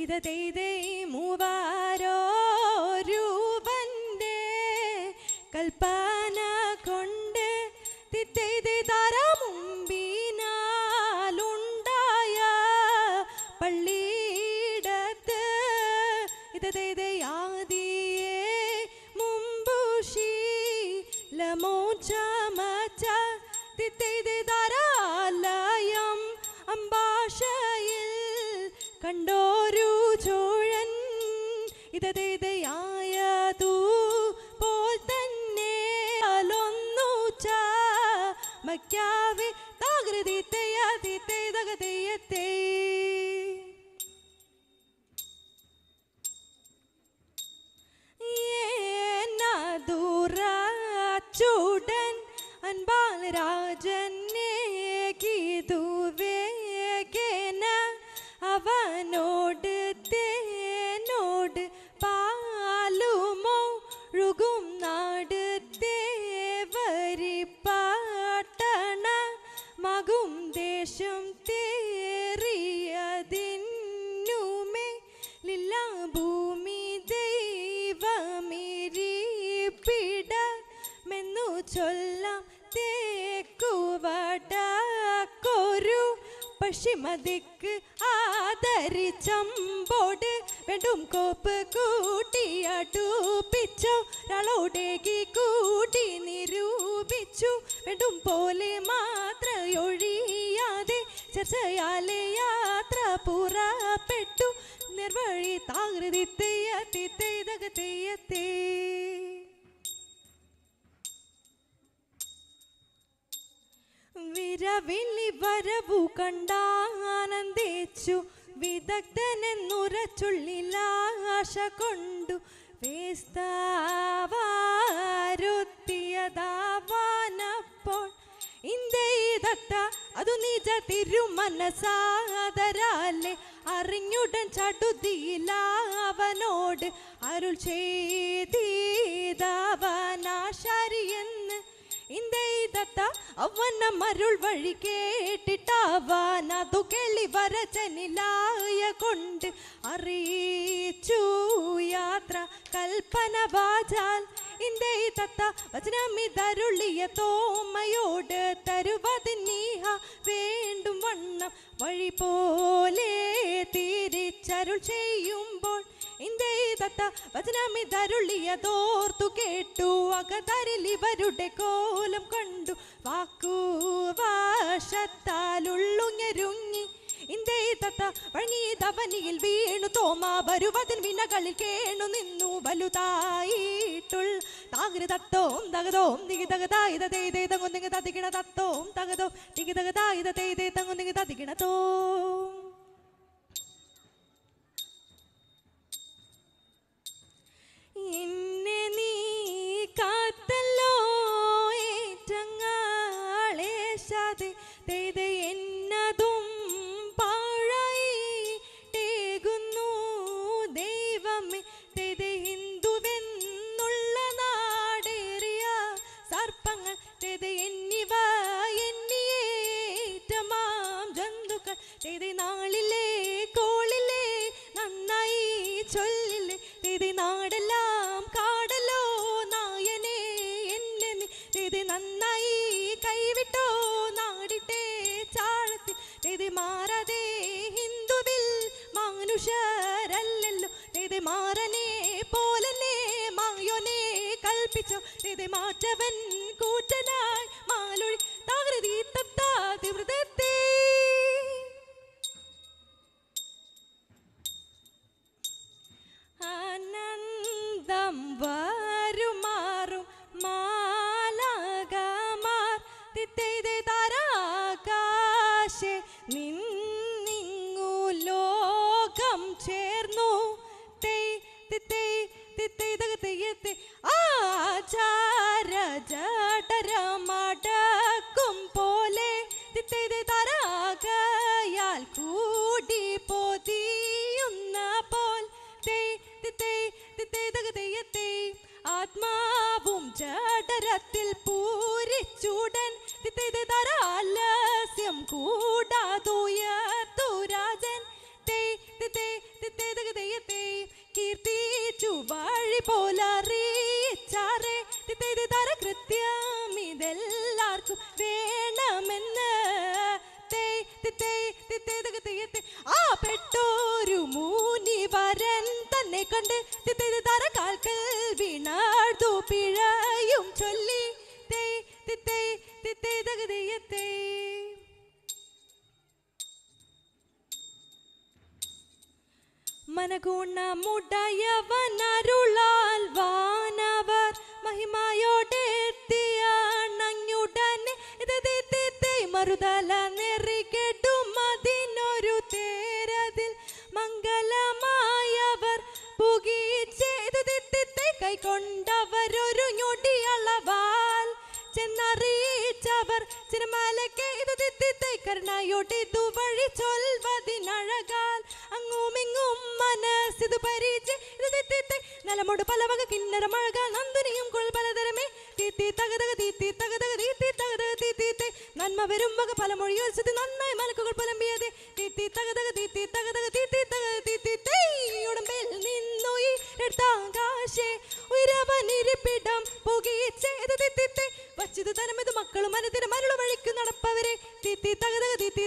ഇതേ മൂവാരോ രൂപന്റെ കൽപ്പന കൊണ്ട് തിത്തേ താര മുമ്പിനാലുണ്ടായ പള്ളിയിടത്ത് ഇതേ ആദിയെ മുമ്പുശീലമോ ചമച്ച തിത്തേ താരാലയം അംബാഷയിൽ കണ്ടോരു ചോഴൻ ഇതേയായതു പോൽ തന്നെ അലൊന്നു ചമയ്ക്കാവെ താകൃതി തെയ്യത്തെ ചൂടൻ അൻപാൽ രാജനെ ഗീതുവേഗേന അവനോട് തേനോട് പാലുമോ ഴുകും നാട് തേവരിപ്പാട്ടണ മകും ദേശം തേറിയതിന്നുമേ ലില്ല ഭൂമി ദൈവമിരിപ്പിടമെന്നു ചൊല്ലാം തേക്കുവടക്കൊരു പശ്ചിമദിക്ക് ആദരിച്ചമ്പോട് വേണ്ടും കോപ്പ് കൂട്ടിയടുപ്പിച്ചു ഒരാളോടേക്ക് കൂട്ടി നിരൂപിച്ചു വേണ്ടും പോലെ മാത്രയൊഴിയാതെ ചർച്ചയാലെ യാത്ര പുറപ്പെട്ടു നിർവഴി താകൃതി തെയ്യത്തെ വിരവിളി വരവു കണ്ടാനന്ദിച്ചു വിദഗ്ധനെന്നുരച്ചുള്ളിലാശ കൊണ്ടു വേസ്താവാരുത്തിയതാവാനപ്പോൾ ഇന്ത്യതത്ത അതു നിജ തിരുമനസാദരാലെ അറിഞ്ഞുടൻ ചടുതിയിലാവനോട് അരുൾ ചെയ്തവനാശാരിയെന്ന് ഇന്ത്യതത്ത അവന മരുൾ വഴി കേട്ടിട്ടവനതു കേളി വരചനിലായ കൊണ്ട് അറിയിച്ചു യാത്ര കൽപ്പന വാചാൽ ഇന്ത്യതത്ത വചനമിതരുളിയ തോമയോട് തരുവതിനീഹ വേണ്ടും വണ്ണം വഴി പോലെ തിരിച്ചരുൾ ചെയ്യുമ്പോൾ ഇന്ത്യതത്ത വചനമിതരുളിയതോർത്തു കേട്ടു അകതരിൽ ഇവരുടെ കോലം കണ്ടു വാക്കുവാശത്താലുള്ളുഞ്ഞരുങ്ങി ഇന്ത്യതത്ത വഴങ്ങിയതവനിയിൽ വീണു തോമ വരുവതിൻ വിനകളിൽ കേണു നിന്നു വലുതായിട്ടുൾ താകൃതത്തോം തകതോം ദിഗതകതായിതേ തങ്ങുന്നിങ്ങ തതികിണ തത്തോം തകതോം ദിഗതകതായിതേ തങ്ങുന്നിങ്ങ തതികിണതോ എന്നെ നീ കാത്തല്ലോ ഏറ്റങ്ങളേശാതെ തെയ്തെ എന്നതും പാഴായി ടേകുന്നു ദൈവമേ തെയ്തെ ഹിന്ദുവെന്നുള്ള നാടേറിയ സർപ്പങ്ങൾ തെയ്തെ എന്നിവ എന്നിയേറ്റമാം ജന്തുക്കൾ തെയ്തെ നാളിലെ കോളിലെ നന്നായി ചൊല്ലില്ലേ തെയ്തെ നാടെല്ലാം കാടല്ലോ നായനെ എന്നെ തെയ്തെ നന്നായി കൈവിട്ടോ നാടിട്ടെ ചാഴത്തിൽ തെയ്തെ മാറാതെ ഹിന്ദുവിൽ മനുഷ്യരല്ലല്ലോ തെയ്തെ മാറനെ പോലനെ മായോനെ കൽപ്പിച്ചോ തെയ്തെ മാറ്റവൻ കൂറ്റനായി മാലൊഴി താകൃതി തത്താ തീവ്രതത്തെ ആനന്ദം വരുമാറും മാലാകമാർ തിത്തൈതേ താരാകാശെ നിന്നിങ്ങു ലോകം ചേർന്നു തെയ്യത്തെ ആചാര ജഠരമടക്കും പോലെ തിത്തൈതേ താരാകയാൽ കൂടി പൊതിയുന്ന പോൽ ആത്മാവും ജഠരത്തിൽ പൂരിച്ചുടൻ ആലസ്യം കൂടാതുയർത്തു രാജൻ തകതയത്തെ കീർത്തിച്ചു വഴി പോലറിയിച്ചാറേ തര കൃത്യം ഇതെല്ലാവർക്കും വേണമെന്ന് ആ പെട്ടോരു മുനിവരൻ തന്നെ കണ്ട് തര കാൽക്കൽ വീണാഴ്ത്തു പിഴയും ചൊല്ലി തകതയത്തെ മനഗുണമുടയവനരുളാൽ വാനവർ മഹിമയോടെത്തിയാണഞ്ഞുടനെ മറുതല നെറികെടും അതിനൊരു തേരതിൽ മംഗലമായവർ പുകീച്ചേ കൈക്കൊണ്ടവരൊരു ഞൊടിയളവാൽ ചെന്നറിയിച്ചവർ ചിരമലക്കെ കരുണയോട്ട് ഇതുവഴി ചൊൽവതിനഴകാൽ അങ്ങുമിങ്ങും മനസ്സിതു പരിച്ച് നലമോട് പലവക കിന്നര മഴകാൽ നന്ദനിയും കുഴൽ പലതരമേ തീത്തി തകതക തീത്തി തകതക തീത്തി തകതക തീത്തി നന്മ വരും വക പലമൊഴി യോജിച്ചത് നന്നായി മലക്കുകൾ പുലമ്പിയതേ തീത്തി തകതക തീത്തി തകതക തീത്തി തകത തീത്തി ഉടമ്പിൽ നിന്നു ഈ എടുത്താകാശേ ഉയരവനിരിപ്പിടം പുകീച്ചേ വച്ചിത് തനമിത് മക്കളും മനത്തിന് മരുള വഴിക്ക് നടപ്പവരെ തീത്തി തകതക തീത്തി